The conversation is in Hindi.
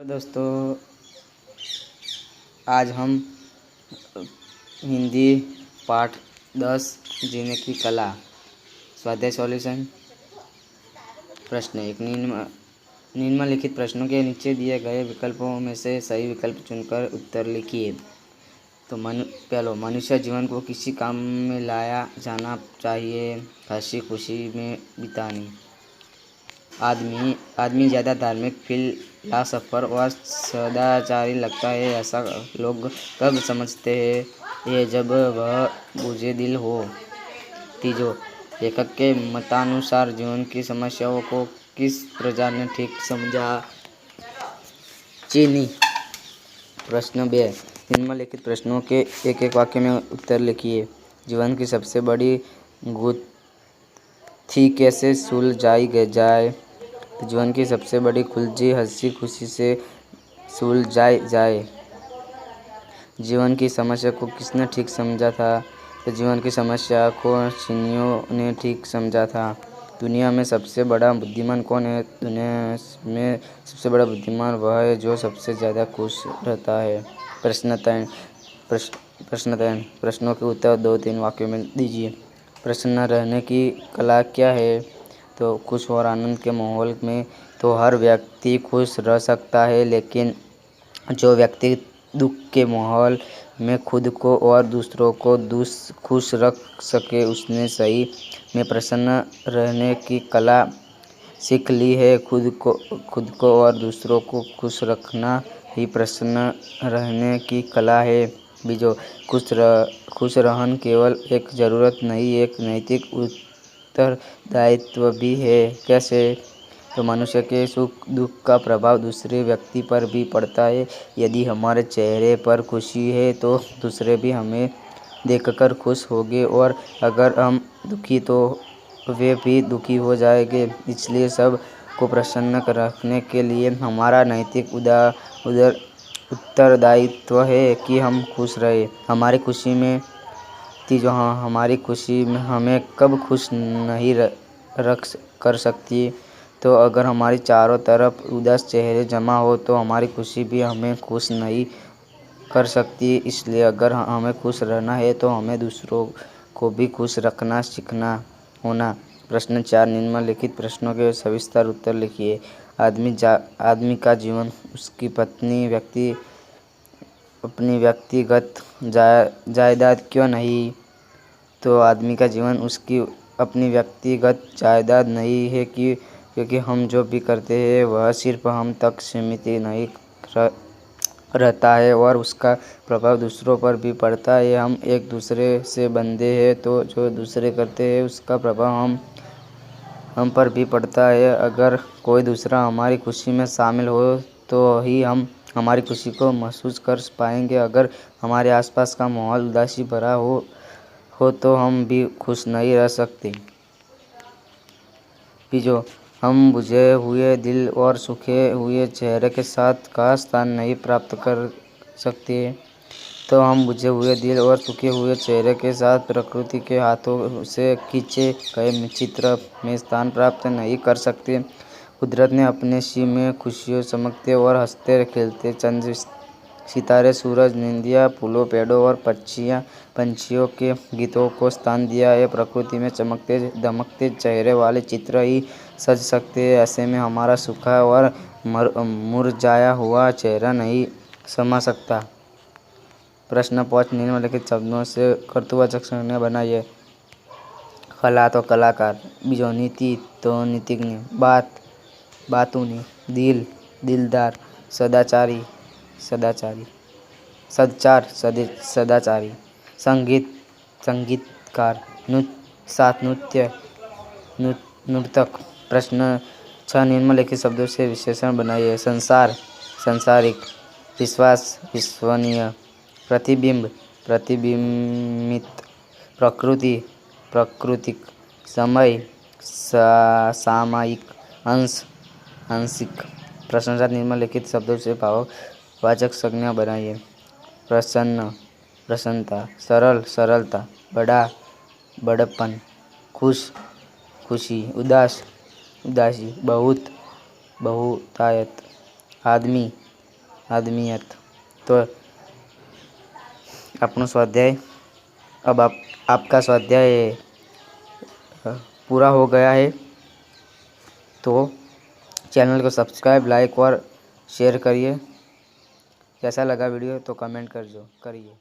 दोस्तों, आज हम हिंदी पाठ 10 जीने की कला स्वाध्याय सॉल्यूशन। प्रश्न एक, निम्नलिखित प्रश्नों के नीचे दिए गए विकल्पों में से सही विकल्प चुनकर उत्तर लिखिए। तो पहला, मनुष्य जीवन को किसी काम में लाया जाना चाहिए, हंसी खुशी में बितानी। आदमी ज़्यादा धार्मिक फिलॉसफर और सदाचारी लगता है, ऐसा लोग कब समझते हैं? ये जब वह बुज़दिल हो। तीजो, लेखक के मतानुसार जीवन की समस्याओं को किस प्रजा ने ठीक समझा? चीनी। प्रश्न 2, निम्नलिखित प्रश्नों के एक एक वाक्य में उत्तर लिखिए। जीवन की सबसे बड़ी गुत्थी कैसे सुलझाई जाए? जीवन की सबसे बड़ी कुंजी हंसी खुशी से सुलझाई जाए। जीवन की समस्या को किसने ठीक समझा था? तो जीवन की समस्या को चीनियों ने ठीक समझा था। दुनिया में सबसे बड़ा बुद्धिमान कौन है? दुनिया में सबसे बड़ा बुद्धिमान वह है जो सबसे ज़्यादा खुश रहता है। प्रश्न 3, प्रश्नों के उत्तर 2-3 वाक्यों में दीजिए। प्रसन्न रहने की कला क्या है? तो खुश और आनंद के माहौल में तो हर व्यक्ति खुश रह सकता है, लेकिन जो व्यक्ति दुख के माहौल में खुद को और दूसरों को खुश रख सके, उसने सही में प्रसन्न रहने की कला सीख ली है। खुद को और दूसरों को खुश रखना ही प्रसन्न रहने की कला है। बीजो, खुश रहना केवल एक ज़रूरत नहीं, एक नैतिक उत्तरदायित्व भी है। कैसे? तो मनुष्य के सुख दुख का प्रभाव दूसरे व्यक्ति पर भी पड़ता है। यदि हमारे चेहरे पर खुशी है तो दूसरे भी हमें देखकर खुश होंगे, और अगर हम दुखी तो वे भी दुखी हो जाएंगे। इसलिए सब को प्रसन्न रखने के लिए हमारा नैतिक उत्तरदायित्व है कि हम खुश रहें। हमारी खुशी में हमें कब खुश नहीं कर सकती? तो अगर हमारी चारों तरफ उदास चेहरे जमा हो तो हमारी खुशी भी हमें खुश नहीं कर सकती। इसलिए अगर हमें खुश रहना है तो हमें दूसरों को भी खुश रखना सीखना होना। प्रश्न 4, निम्नलिखित प्रश्नों के सविस्तर उत्तर लिखिए। आदमी का जीवन उसकी अपनी व्यक्तिगत जायदाद क्यों नहीं? तो आदमी का जीवन उसकी अपनी व्यक्तिगत जायदाद नहीं है क्योंकि हम जो भी करते हैं वह सिर्फ हम तक सीमित नहीं रहता है और उसका प्रभाव दूसरों पर भी पड़ता है। हम एक दूसरे से बंधे हैं, तो जो दूसरे करते हैं उसका प्रभाव हम पर भी पड़ता है। अगर कोई दूसरा हमारी खुशी में शामिल हो तो ही हम हमारी खुशी को महसूस कर पाएंगे। अगर हमारे आसपास का माहौल उदासी भरा हो तो हम भी खुश नहीं रह सकते। बीजो, हम बुझे हुए दिल और सूखे हुए चेहरे के साथ का स्थान नहीं प्राप्त कर सकते। तो हम बुझे हुए दिल और सूखे हुए चेहरे के साथ प्रकृति के हाथों से खींचे गए चित्र में स्थान प्राप्त नहीं कर सकते। कुदरत ने अपने सी में खुशियों चमकते और हंसते खेलते चंद सितारे, सूरज, नदियाँ, फूलों, पेड़ों और पंछियों के गीतों को स्थान दिया है। प्रकृति में चमकते दमकते चेहरे वाले चित्र ही सज सकते हैं। ऐसे में हमारा सूखा और मुरझाया हुआ चेहरा नहीं समा सकता। प्रश्न 5, निम्नलिखित शब्दों से कर्तृवाचक संज्ञा बनाइए। कला तो कलाकार, बीजो नीति तो नीतिज्ञ, बातूनी, दिलदार, सदाचारी, सदचार, सदाचारी, संगीतकार, नर्तक। प्रश्न 6, निम्नलिखित शब्दों से विशेषण बनाइए। संसार, सांसारिक, विश्वास, विश्वसनीय, प्रतिबिंब, प्रतिबिंबित, प्रकृति, प्राकृतिक, समय, सामयिक, अंश, आंशिक। प्रश्न 7, निम्नलिखित शब्दों से भाववाचक संज्ञा बनाइए। प्रसन्न, प्रसन्नता, सरल, सरलता, बड़ा, बड़प्पन, खुश, खुशी, उदास, उदासी, बहुत, बहुतायत, आदमी, आदमियत। तो अपना स्वाध्याय अब आपका स्वाध्याय पूरा हो गया है। तो चैनल को सब्सक्राइब, लाइक और शेयर करिए। कैसा लगा वीडियो तो कमेंट करिए।